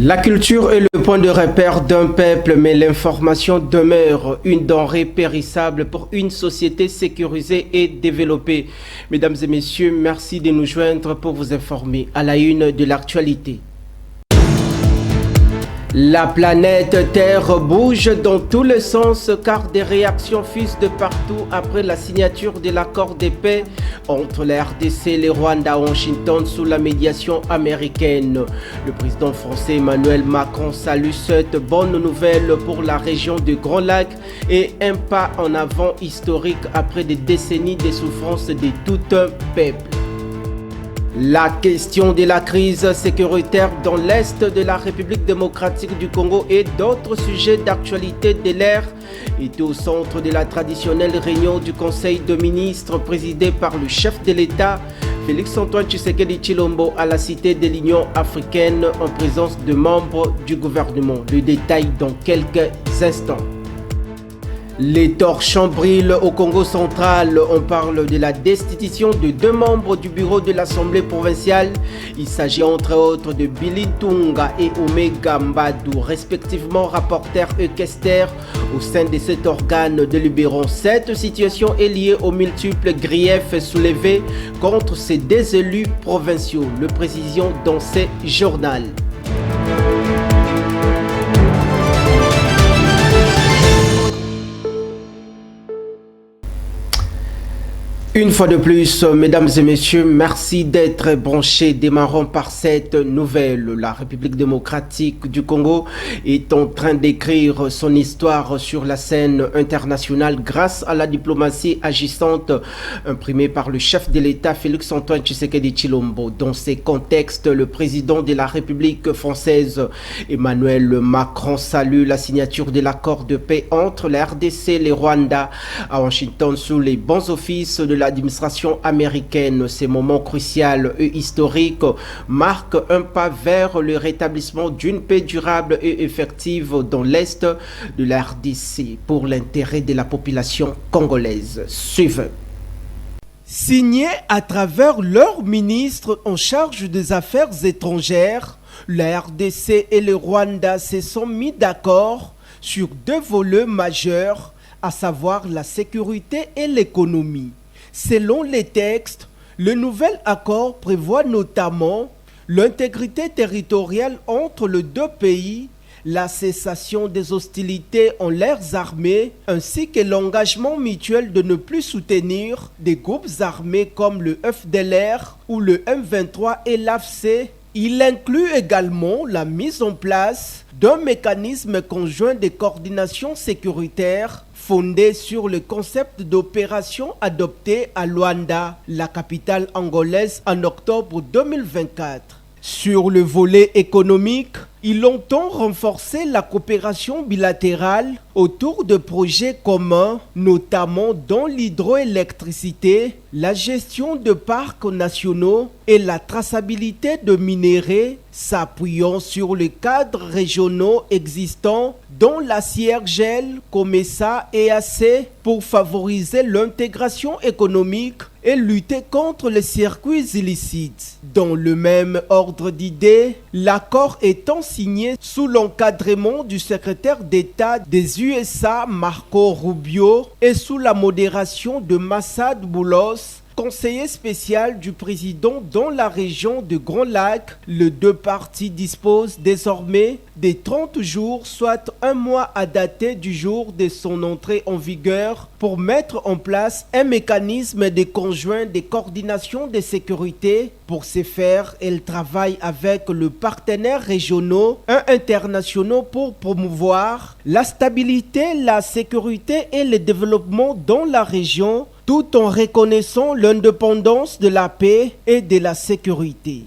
La culture est le point de repère d'un peuple, mais l'information demeure une denrée périssable pour une société sécurisée et développée. Mesdames et messieurs, merci de nous joindre pour vous informer à la une de l'actualité. La planète Terre bouge dans tous les sens car des réactions fusent de partout après la signature de l'accord de paix entre la RDC et le Rwanda à Washington sous la médiation américaine. Le président français Emmanuel Macron salue cette bonne nouvelle pour la région du Grand Lac et un pas en avant historique après des décennies de souffrance de tout un peuple. La question de la crise sécuritaire dans l'Est de la République démocratique du Congo et d'autres sujets d'actualité de l'ère étaient au centre de la traditionnelle réunion du Conseil de ministres présidée par le chef de l'État, Félix-Antoine Tshisekedi Tshilombo, à la Cité de l'Union africaine en présence de membres du gouvernement. Le détail dans quelques instants. Les torches brillent au Congo central. On parle de la destitution de deux membres du bureau de l'Assemblée provinciale. Il s'agit entre autres de Billy Tunga et Omega Mbadou, respectivement rapporteurs et questeurs au sein de cet organe délibérant. Cette situation est liée aux multiples griefs soulevés contre ces deux élus provinciaux. Le précision dans ce journal. Une fois de plus, mesdames et messieurs, merci d'être branchés. Démarrons par cette nouvelle. La République démocratique du Congo est en train d'écrire son histoire sur la scène internationale grâce à la diplomatie agissante imprimée par le chef de l'État Félix-Antoine Tshisekedi Tshilombo. Dans ces contextes, le président de la République française Emmanuel Macron salue la signature de l'accord de paix entre la RDC et le Rwanda à Washington sous les bons offices de l'administration américaine. Ces moments cruciaux et historiques marquent un pas vers le rétablissement d'une paix durable et effective dans l'Est de la RDC pour l'intérêt de la population congolaise. Suivez. Signé à travers leur ministre en charge des Affaires étrangères, la RDC et le Rwanda se sont mis d'accord sur deux volets majeurs, à savoir la sécurité et l'économie. Selon les textes, le nouvel accord prévoit notamment l'intégrité territoriale entre les deux pays, la cessation des hostilités en leurs armées, ainsi que l'engagement mutuel de ne plus soutenir des groupes armés comme le FDLR ou le M23 et l'AFC. Il inclut également la mise en place d'un mécanisme conjoint de coordination sécuritaire fondé sur le concept d'opération adopté à Luanda, la capitale angolaise, en octobre 2024. Sur le volet économique, il entend renforcer la coopération bilatérale autour de projets communs, notamment dans l'hydroélectricité, la gestion de parcs nationaux et la traçabilité de minéraux, s'appuyant sur les cadres régionaux existants dont la CIRGL, COMESA et EAC pour favoriser l'intégration économique et lutter contre les circuits illicites. Dans le même ordre d'idées, l'accord étant signé sous l'encadrement du secrétaire d'État des USA Marco Rubio et sous la modération de Massad Boulos, conseiller spécial du président dans la région de Grand Lac, les deux parties disposent désormais de 30 jours, soit un mois à dater du jour de son entrée en vigueur, pour mettre en place un mécanisme de conjoint de coordination de sécurité. Pour ce faire, elle travaille avec les partenaires régionaux et internationaux pour promouvoir la stabilité, la sécurité et le développement dans la région, tout en reconnaissant l'indépendance de la paix et de la sécurité.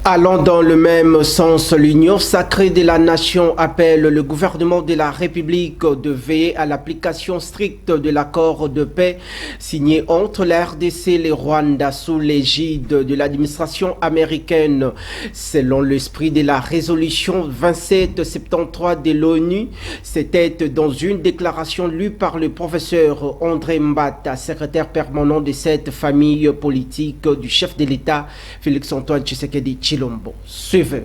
Allant dans le même sens, l'Union sacrée de la nation appelle le gouvernement de la République de veiller à l'application stricte de l'accord de paix signé entre la RDC et le Rwanda sous l'égide de l'administration américaine. Selon l'esprit de la résolution 2773 de l'ONU, c'était dans une déclaration lue par le professeur André Mbata, secrétaire permanent de cette famille politique du chef de l'État, Félix-Antoine Tshisekedi Tshilombo. Suivez.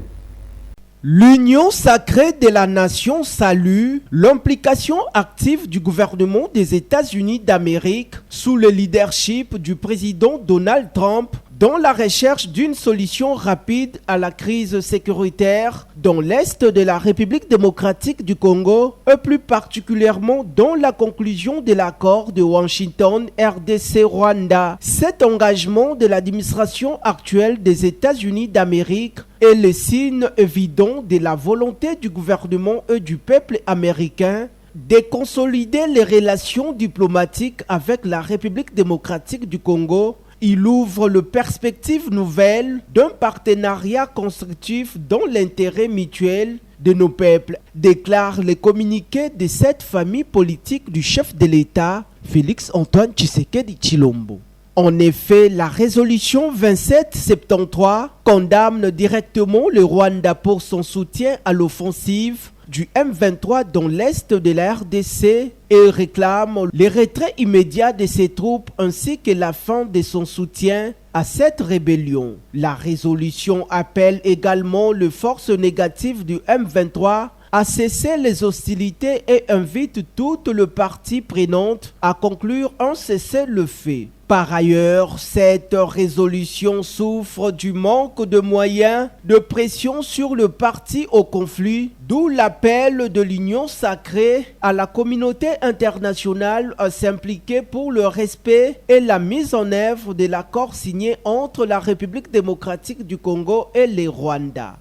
L'Union sacrée de la nation salue l'implication active du gouvernement des États-Unis d'Amérique sous le leadership du président Donald Trump dans la recherche d'une solution rapide à la crise sécuritaire dans l'est de la République démocratique du Congo et plus particulièrement dans la conclusion de l'accord de Washington RDC-Rwanda. Cet engagement de l'administration actuelle des États-Unis d'Amérique est le signe évident de la volonté du gouvernement et du peuple américain de consolider les relations diplomatiques avec la République démocratique du Congo. Il ouvre les perspectives nouvelles d'un partenariat constructif dans l'intérêt mutuel de nos peuples, déclare le communiqué de cette famille politique du chef de l'État, Félix-Antoine Tshisekedi Tshilombo. En effet, la résolution 2773 condamne directement le Rwanda pour son soutien à l'offensive du M23 dans l'est de la RDC et réclame le retrait immédiat de ses troupes ainsi que la fin de son soutien à cette rébellion. La résolution appelle également les forces négatives du M23 à cesser les hostilités et invite toutes les parties prenantes à conclure un cessez-le-feu. Par ailleurs, cette résolution souffre du manque de moyens de pression sur le parti au conflit, d'où l'appel de l'Union sacrée à la communauté internationale à s'impliquer pour le respect et la mise en œuvre de l'accord signé entre la République démocratique du Congo et le Rwanda.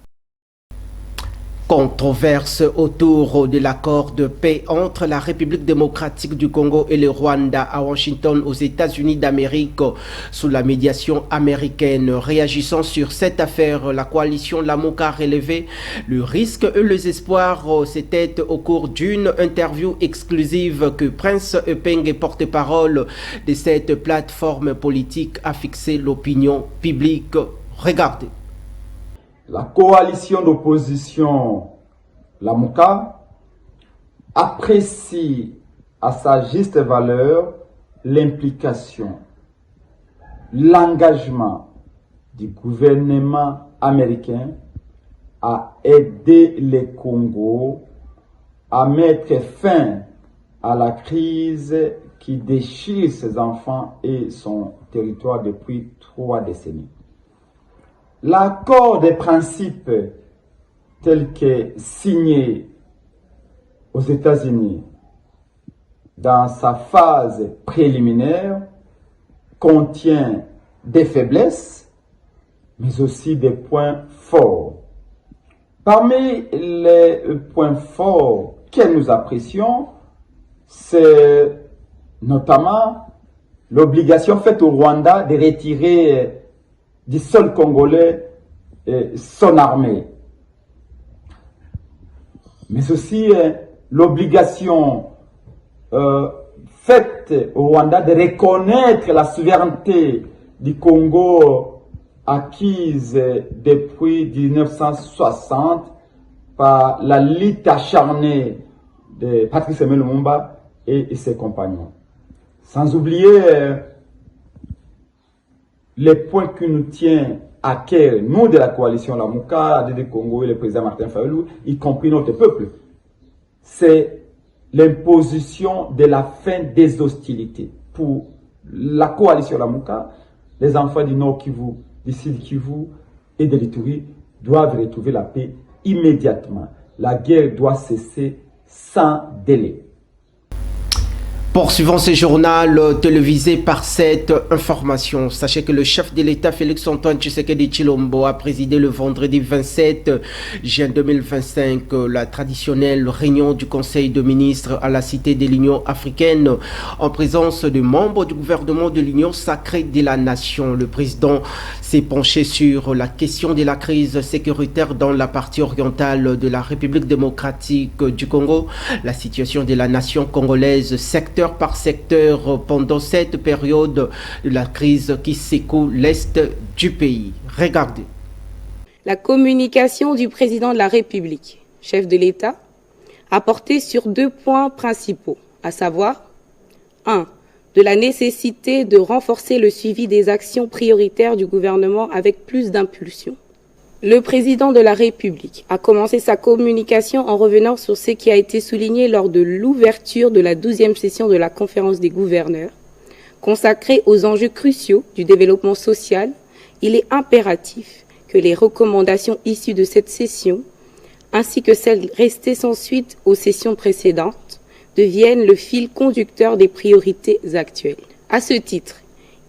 Controverse autour de l'accord de paix entre la République démocratique du Congo et le Rwanda à Washington aux États-Unis d'Amérique sous la médiation américaine. Réagissant sur cette affaire, la coalition Lamuka a relevé le risque et les espoirs. C'était au cours d'une interview exclusive que Prince Epenge, porte-parole de cette plateforme politique, a fixé l'opinion publique. Regardez. La coalition d'opposition Lamuka apprécie à sa juste valeur l'implication, l'engagement du gouvernement américain à aider le Congo à mettre fin à la crise qui déchire ses enfants et son territoire depuis 3 décennies. L'accord des principes tel que signé aux États-Unis dans sa phase préliminaire contient des faiblesses, mais aussi des points forts. Parmi les points forts que nous apprécions, c'est notamment l'obligation faite au Rwanda de retirer du sol congolais son armée. Mais aussi l'obligation faite au Rwanda de reconnaître la souveraineté du Congo acquise depuis 1960 par la lutte acharnée de Patrice Emery Lumumba et ses compagnons. Sans oublier les points qui nous tiennent à cœur, nous de la coalition Lamuka, ADD Congo et le président Martin Fayulu, y compris notre peuple, c'est l'imposition de la fin des hostilités. Pour la coalition Lamuka, les enfants du Nord Kivu, du Sud Kivu et de l'Ituri doivent retrouver la paix immédiatement. La guerre doit cesser sans délai. Poursuivons ce journal télévisé par cette information. Sachez que le chef de l'État Félix-Antoine Tshisekedi Tshilombo a présidé le vendredi 27 juin 2025 la traditionnelle réunion du Conseil de ministres à la Cité de l'Union africaine en présence de membres du gouvernement de l'Union sacrée de la nation. Le président s'est penché sur la question de la crise sécuritaire dans la partie orientale de la République démocratique du Congo, la situation de la nation congolaise secteur par secteur pendant cette période de la crise qui secoue l'Est du pays. Regardez. La communication du président de la République, chef de l'État, a porté sur 2 points principaux, à savoir 1. De la nécessité de renforcer le suivi des actions prioritaires du gouvernement avec plus d'impulsion. Le président de la République a commencé sa communication en revenant sur ce qui a été souligné lors de l'ouverture de la 12e session de la conférence des gouverneurs. Consacrée aux enjeux cruciaux du développement social, il est impératif que les recommandations issues de cette session, ainsi que celles restées sans suite aux sessions précédentes, deviennent le fil conducteur des priorités actuelles. À ce titre,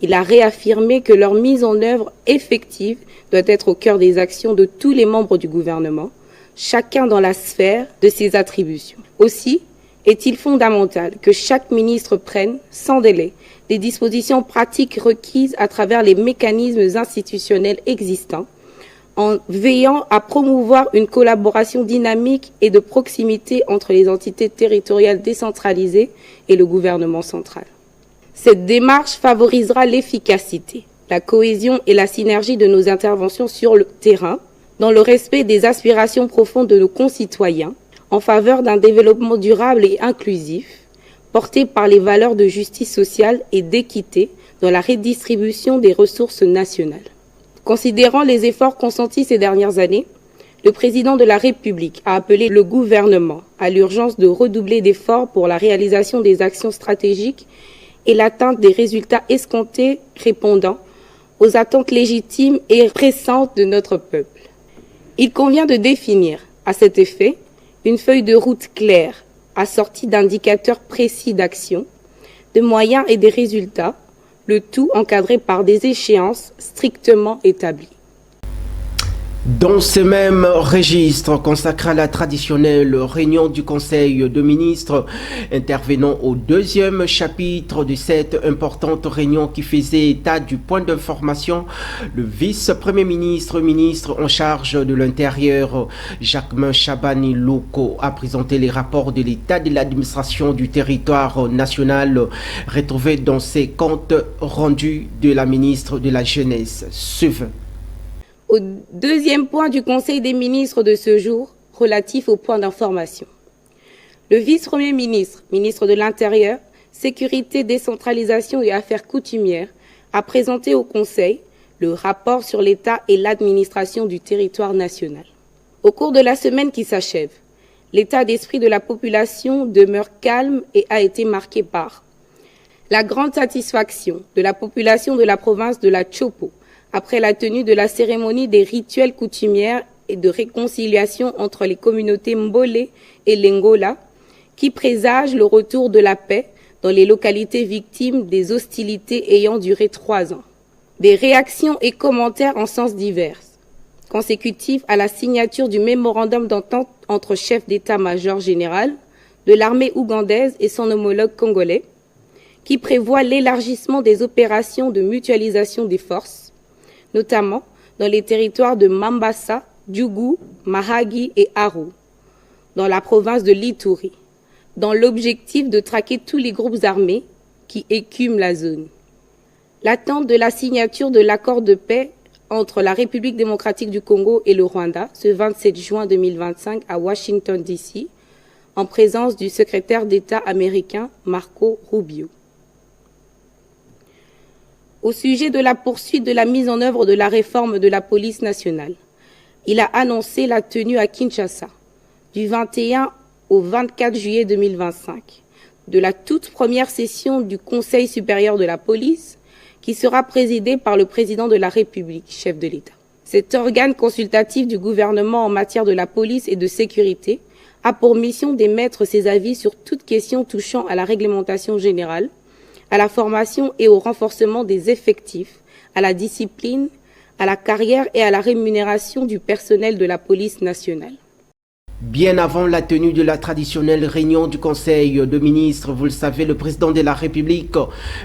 il a réaffirmé que leur mise en œuvre effective doit être au cœur des actions de tous les membres du gouvernement, chacun dans la sphère de ses attributions. Aussi, est-il fondamental que chaque ministre prenne, sans délai, les dispositions pratiques requises à travers les mécanismes institutionnels existants, en veillant à promouvoir une collaboration dynamique et de proximité entre les entités territoriales décentralisées et le gouvernement central. Cette démarche favorisera l'efficacité, la cohésion et la synergie de nos interventions sur le terrain, dans le respect des aspirations profondes de nos concitoyens, en faveur d'un développement durable et inclusif, porté par les valeurs de justice sociale et d'équité dans la redistribution des ressources nationales. Considérant les efforts consentis ces dernières années, le président de la République a appelé le gouvernement à l'urgence de redoubler d'efforts pour la réalisation des actions stratégiques et l'atteinte des résultats escomptés répondant aux attentes légitimes et pressantes de notre peuple. Il convient de définir, à cet effet, une feuille de route claire, assortie d'indicateurs précis d'action, de moyens et des résultats, le tout encadré par des échéances strictement établies. Dans ce même registre consacré à la traditionnelle réunion du Conseil de ministres, intervenant au 2e chapitre de cette importante réunion qui faisait état du point d'information, le vice-premier ministre, ministre en charge de l'Intérieur, Jacquemain Chabani Loko, a présenté les rapports de l'état de l'administration du territoire national retrouvés dans ses comptes rendus de la ministre de la Jeunesse. Suivez. Au 2e point du Conseil des ministres de ce jour, relatif au point d'information. Le vice-premier ministre, ministre de l'Intérieur, Sécurité, décentralisation et affaires coutumières, a présenté au Conseil le rapport sur l'état et l'administration du territoire national. Au cours de la semaine qui s'achève, l'état d'esprit de la population demeure calme et a été marqué par la grande satisfaction de la population de la province de la Chopo, après la tenue de la cérémonie des rituels coutumières et de réconciliation entre les communautés Mbolé et Lengola, qui présage le retour de la paix dans les localités victimes des hostilités ayant duré 3 ans. Des réactions et commentaires en sens divers, consécutifs à la signature du mémorandum d'entente entre chefs d'état-major général de l'armée ougandaise et son homologue congolais, qui prévoit l'élargissement des opérations de mutualisation des forces, notamment dans les territoires de Mambasa, Djougou, Mahagi et Aru, dans la province de l'Ituri, dans l'objectif de traquer tous les groupes armés qui écument la zone. L'attente de la signature de l'accord de paix entre la République démocratique du Congo et le Rwanda, ce 27 juin 2025 à Washington, D.C., en présence du secrétaire d'État américain Marco Rubio. Au sujet de la poursuite de la mise en œuvre de la réforme de la police nationale, il a annoncé la tenue à Kinshasa, du 21 au 24 juillet 2025, de la toute première session du Conseil supérieur de la police, qui sera présidée par le président de la République, chef de l'État. Cet organe consultatif du gouvernement en matière de la police et de sécurité a pour mission d'émettre ses avis sur toute question touchant à la réglementation générale, à la formation et au renforcement des effectifs, à la discipline, à la carrière et à la rémunération du personnel de la police nationale. Bien avant la tenue de la traditionnelle réunion du Conseil de ministres, vous le savez, le président de la République,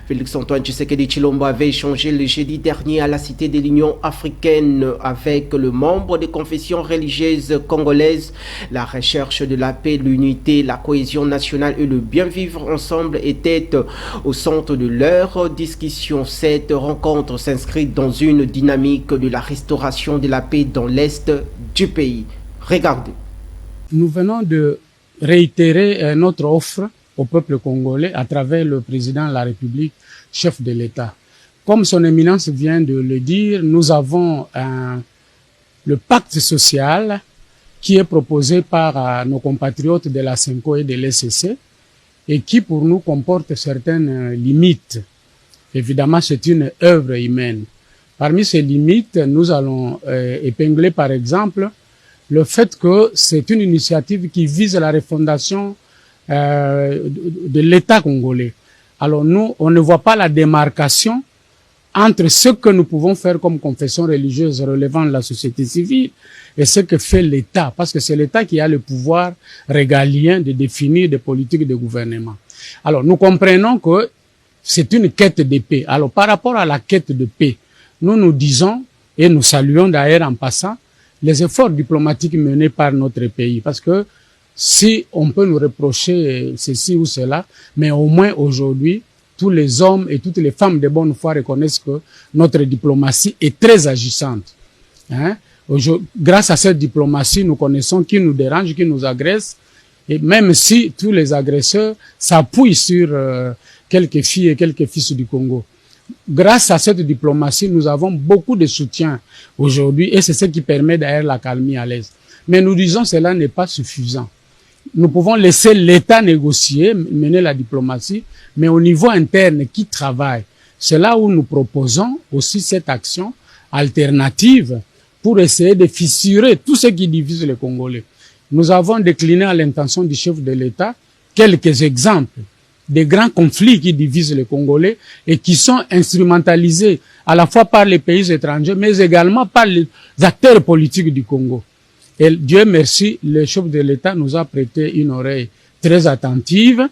Félix-Antoine Tshisekedi Tshilombo, avait échangé le jeudi dernier à la Cité de l'Union africaine avec le membre des confessions religieuses congolaises. La recherche de la paix, l'unité, la cohésion nationale et le bien vivre ensemble étaient au centre de leur discussion. Cette rencontre s'inscrit dans une dynamique de la restauration de la paix dans l'Est du pays. Regardez. Nous venons de réitérer notre offre au peuple congolais à travers le président de la République, chef de l'État. Comme son éminence vient de le dire, nous avons le pacte social qui est proposé par nos compatriotes de la CENCO et de l'ECC et qui pour nous comporte certaines limites. Évidemment, c'est une œuvre humaine. Parmi ces limites, nous allons épingler par exemple le fait que c'est une initiative qui vise la refondation de l'État congolais. Alors nous, on ne voit pas la démarcation entre ce que nous pouvons faire comme confession religieuse relevant de la société civile et ce que fait l'État, parce que c'est l'État qui a le pouvoir régalien de définir des politiques de gouvernement. Alors nous comprenons que c'est une quête de paix. Alors par rapport à la quête de paix, nous disons, et nous saluons d'ailleurs en passant, les efforts diplomatiques menés par notre pays. Parce que si on peut nous reprocher ceci ou cela, mais au moins aujourd'hui, tous les hommes et toutes les femmes de bonne foi reconnaissent que notre diplomatie est très agissante. Grâce à cette diplomatie, nous connaissons qui nous dérange, qui nous agresse, et même si tous les agresseurs s'appuient sur quelques filles et quelques fils du Congo. Grâce à cette diplomatie, nous avons beaucoup de soutien aujourd'hui et c'est ce qui permet d'ailleurs la calmie à l'Est. Mais nous disons que cela n'est pas suffisant. Nous pouvons laisser l'État négocier, mener la diplomatie, mais au niveau interne, qui travaille? C'est là où nous proposons aussi cette action alternative pour essayer de fissurer tout ce qui divise les Congolais. Nous avons décliné à l'intention du chef de l'État quelques exemples des grands conflits qui divisent les Congolais et qui sont instrumentalisés à la fois par les pays étrangers, mais également par les acteurs politiques du Congo. Et Dieu merci, le chef de l'État nous a prêté une oreille très attentive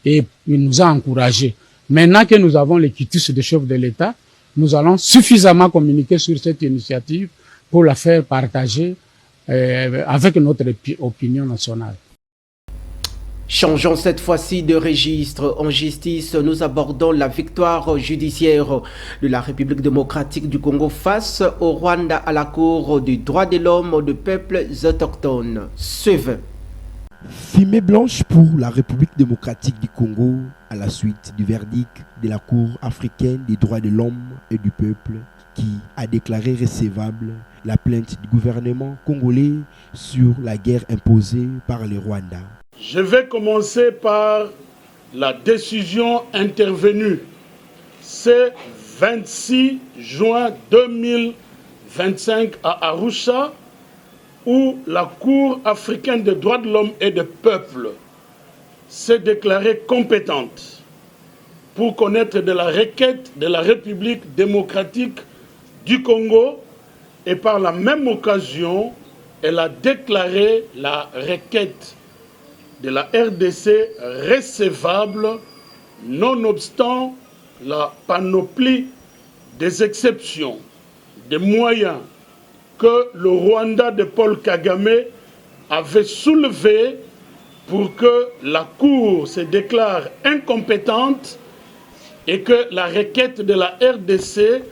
et il nous a encouragés. Maintenant que nous avons les quitus de chef de l'État, nous allons suffisamment communiquer sur cette initiative pour la faire partager avec notre opinion nationale. Changeons cette fois-ci de registre. En justice, nous abordons la victoire judiciaire de la République démocratique du Congo face au Rwanda à la Cour des droits de l'homme des peuples autochtones. Suivez. Fumée blanche pour la République démocratique du Congo à la suite du verdict de la Cour africaine des droits de l'homme et du peuple qui a déclaré recevable la plainte du gouvernement congolais sur la guerre imposée par le Rwanda. Je vais commencer par la décision intervenue ce 26 juin 2025 à Arusha, où la Cour africaine des droits de l'homme et des peuples s'est déclarée compétente pour connaître de la requête de la République démocratique du Congo et par la même occasion, elle a déclaré la requête de la RDC recevable, nonobstant la panoplie des exceptions, des moyens que le Rwanda de Paul Kagame avait soulevés pour que la Cour se déclare incompétente et que la requête de la RDC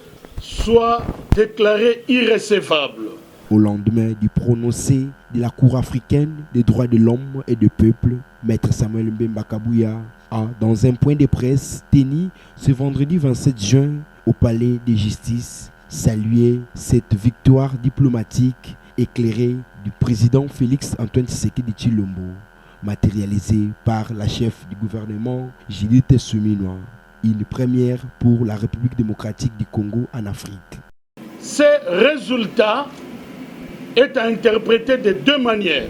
soit déclarée irrecevable. Au lendemain du prononcé de la Cour africaine des droits de l'homme et du peuple, Maître Samuel Mbemba Kabouya a, dans un point de presse tenu ce vendredi 27 juin au Palais de Justice, salué cette victoire diplomatique éclairée du président Félix-Antoine Tshisekedi Tshilombo, matérialisée par la chef du gouvernement Judith Suminwa, une première pour la République démocratique du Congo en Afrique. Ces résultats est à interpréter de deux manières.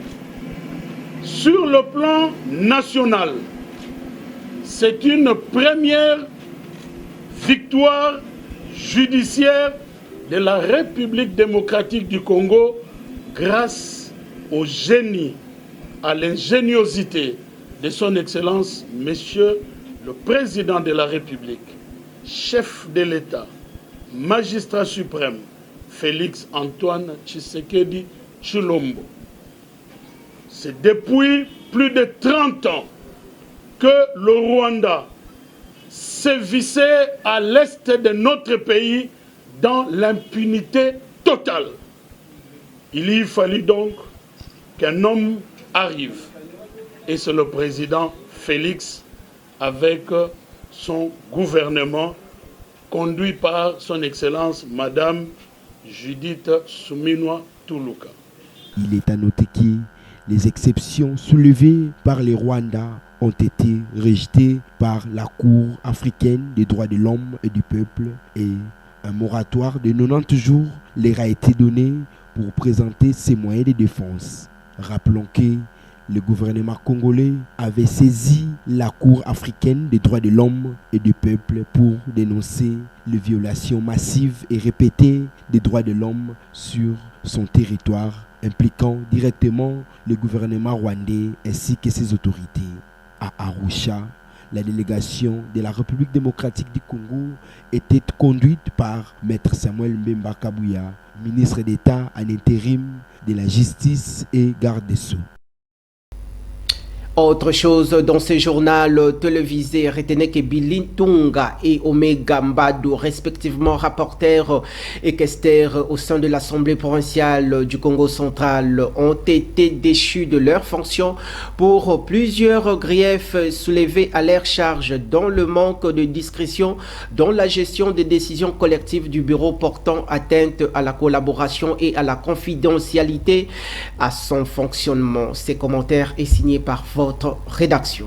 Sur le plan national, c'est une première victoire judiciaire de la République démocratique du Congo grâce au génie, à l'ingéniosité de son Excellence, Monsieur le Président de la République, chef de l'État, magistrat suprême, Félix Antoine Tshisekedi Tshilombo. C'est depuis plus de 30 ans que le Rwanda sévissait à l'est de notre pays dans l'impunité totale. Il y fallut donc qu'un homme arrive. Et c'est le président Félix avec son gouvernement conduit par son Excellence Madame Judith Suminwa Tuluka. Il est à noter que les exceptions soulevées par les Rwandais ont été rejetées par la Cour africaine des droits de l'homme et du peuple et un moratoire de 90 jours leur a été donné pour présenter ses moyens de défense. Rappelons que le gouvernement congolais avait saisi la Cour africaine des droits de l'homme et du peuple pour dénoncer les violations massives et répétées des droits de l'homme sur son territoire, impliquant directement le gouvernement rwandais ainsi que ses autorités. À Arusha, la délégation de la République démocratique du Congo était conduite par Maître Samuel Mbemba Kabuya, ministre d'État en intérim de la Justice et garde des Sceaux. Autre chose dans ce journal télévisé, retenez que Billy Tunga et Omega Mbadou, respectivement rapporteurs et questeurs au sein de l'Assemblée provinciale du Congo central, ont été déchus de leurs fonctions pour plusieurs griefs soulevés à leur charge, dont le manque de discrétion dans la gestion des décisions collectives du bureau portant atteinte à la collaboration et à la confidentialité à son fonctionnement. Ces commentaires est signé par votre rédaction.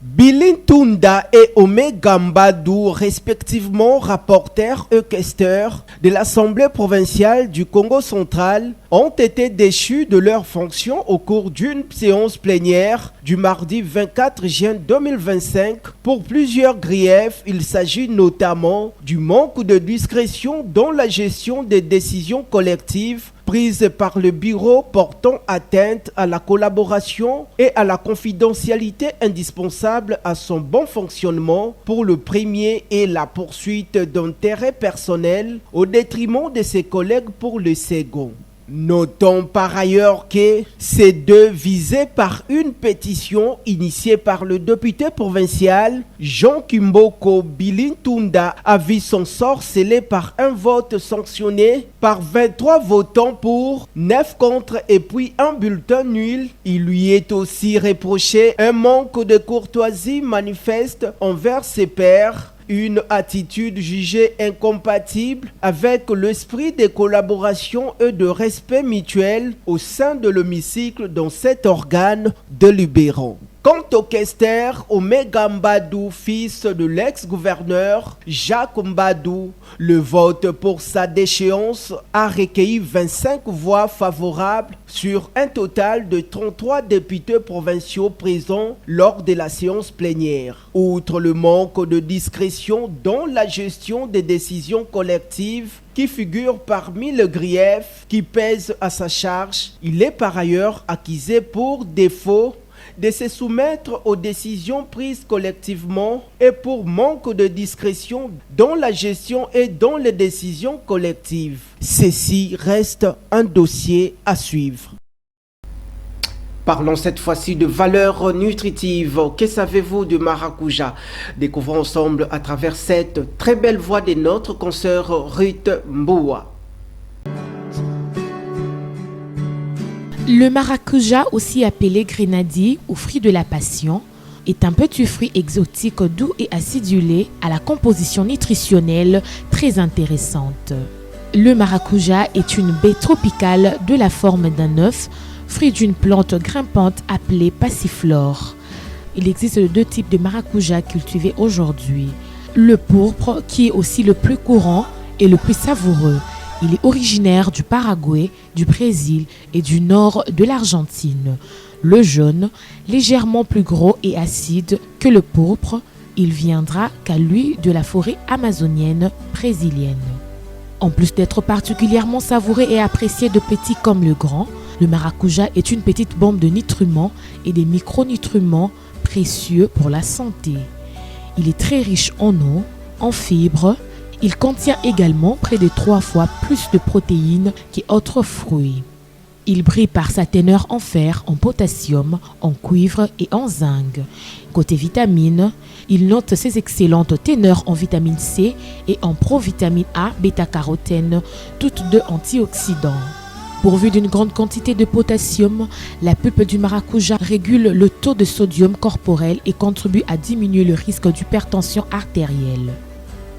Billy Tunda et Omega Mbadou, respectivement rapporteurs et questeurs de l'Assemblée provinciale du Congo central, ont été déchus de leurs fonctions au cours d'une séance plénière du mardi 24 juin 2025 pour plusieurs griefs. Il s'agit notamment du manque de discrétion dans la gestion des décisions collectives prises par le bureau portant atteinte à la collaboration et à la confidentialité indispensable à son bon fonctionnement pour le premier et la poursuite d'intérêts personnels au détriment de ses collègues pour le second. Notons par ailleurs que ces deux visés par une pétition initiée par le député provincial Jean Kimboko Billy Tunda a vu son sort scellé par un vote sanctionné par 23 votants pour, 9 contre et puis un bulletin nul. Il lui est aussi reproché un manque de courtoisie manifeste envers ses pairs, une attitude jugée incompatible avec l'esprit de collaboration et de respect mutuel au sein de l'hémicycle dans cet organe délibérant. Quant au questeur Omega Mbadou, fils de l'ex-gouverneur Jacques Mbadou, le vote pour sa déchéance a recueilli 25 voix favorables sur un total de 33 députés provinciaux présents lors de la séance plénière. Outre le manque de discrétion dans la gestion des décisions collectives qui figure parmi les griefs qui pèsent à sa charge, il est par ailleurs accusé pour défaut de se soumettre aux décisions prises collectivement et pour manque de discrétion dans la gestion et dans les décisions collectives. Ceci reste un dossier à suivre. Parlons cette fois-ci de valeurs nutritives. Que savez-vous du maracuja? Découvrons ensemble à travers cette très belle voix de notre consoeur Ruth Mboua. Le maracuja, aussi appelé grenadier ou fruit de la passion, est un petit fruit exotique doux et acidulé à la composition nutritionnelle très intéressante. Le maracuja est une baie tropicale de la forme d'un œuf, fruit d'une plante grimpante appelée passiflore. Il existe deux types de maracuja cultivés aujourd'hui. Le pourpre, qui est aussi le plus courant et le plus savoureux, Il est originaire du Paraguay, du Brésil et du nord de l'Argentine. Le jaune, légèrement plus gros et acide que le pourpre, il viendra qu'à lui de la forêt amazonienne brésilienne. En plus d'être particulièrement savouré et apprécié de petits comme le grand, le maracuja est une petite bombe de nutriments et des micronutriments précieux pour la santé. Il est très riche en eau, en fibres. Il contient également près de 3 fois plus de protéines qu'autres fruits. Il brille par sa teneur en fer, en potassium, en cuivre et en zinc. Côté vitamines, il note ses excellentes teneurs en vitamine C et en provitamine A, bêta-carotène, toutes deux antioxydants. Pourvu d'une grande quantité de potassium, la pulpe du maracuja régule le taux de sodium corporel et contribue à diminuer le risque d'hypertension artérielle.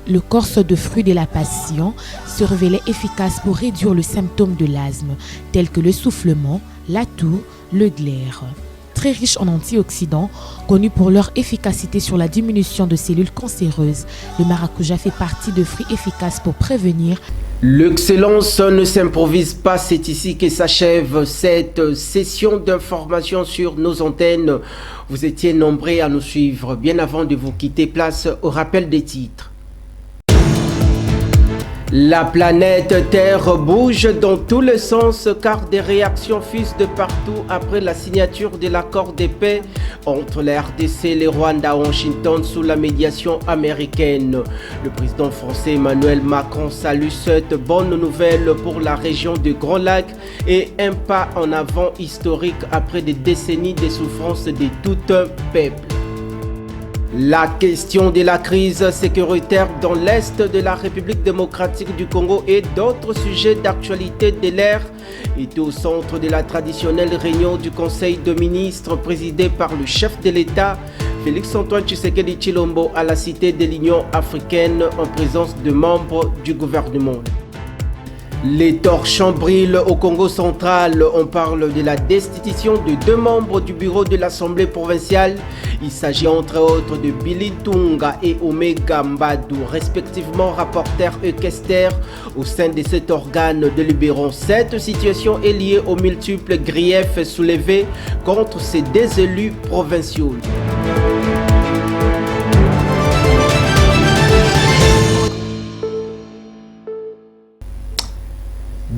Le corse de fruit de la passion se révélait efficace pour réduire le symptôme de l'asthme, tels que le soufflement, la toux, le glaire. Très riche en antioxydants, connus pour leur efficacité sur la diminution de cellules cancéreuses, le maracuja fait partie de fruits efficaces pour prévenir. L'excellence ne s'improvise pas, c'est ici que s'achève cette session d'information sur nos antennes. Vous étiez nombreux à nous suivre. Bien avant de vous quitter, place au rappel des titres. La planète Terre bouge dans tous les sens car des réactions fusent de partout après la signature de l'accord de paix entre la RDC et le Rwanda à Washington sous la médiation américaine. Le président français Emmanuel Macron salue cette bonne nouvelle pour la région du Grand Lac et un pas en avant historique après des décennies de souffrance de tout un peuple. La question de la crise sécuritaire dans l'Est de la République démocratique du Congo et d'autres sujets d'actualité de l'ère étaient au centre de la traditionnelle réunion du Conseil de ministres présidé par le chef de l'État, Félix-Antoine Tshisekedi Tshilombo, à la Cité de l'Union africaine en présence de membres du gouvernement. Les torchons brillent au Congo central. On parle de la destitution de 2 membres du bureau de l'Assemblée provinciale. Il s'agit entre autres de Billy Tunga et Omega Mbadou, respectivement rapporteurs et questeurs au sein de cet organe délibérant. Cette situation est liée aux multiples griefs soulevés contre ces 2 élus provinciaux.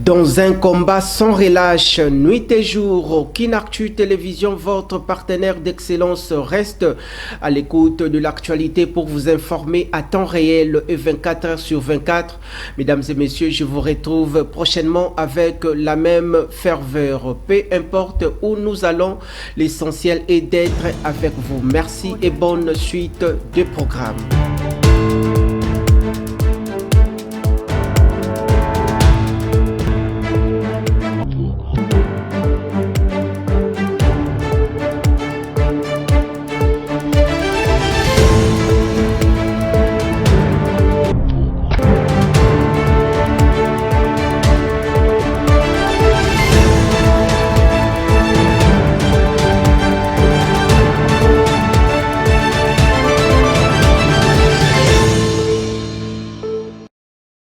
Dans un combat sans relâche, nuit et jour, Kinactu Télévision, votre partenaire d'excellence, reste à l'écoute de l'actualité pour vous informer à temps réel et 24 heures sur 24. Mesdames et messieurs, je vous retrouve prochainement avec la même ferveur. Peu importe où nous allons, l'essentiel est d'être avec vous. Merci et bonne suite de programme.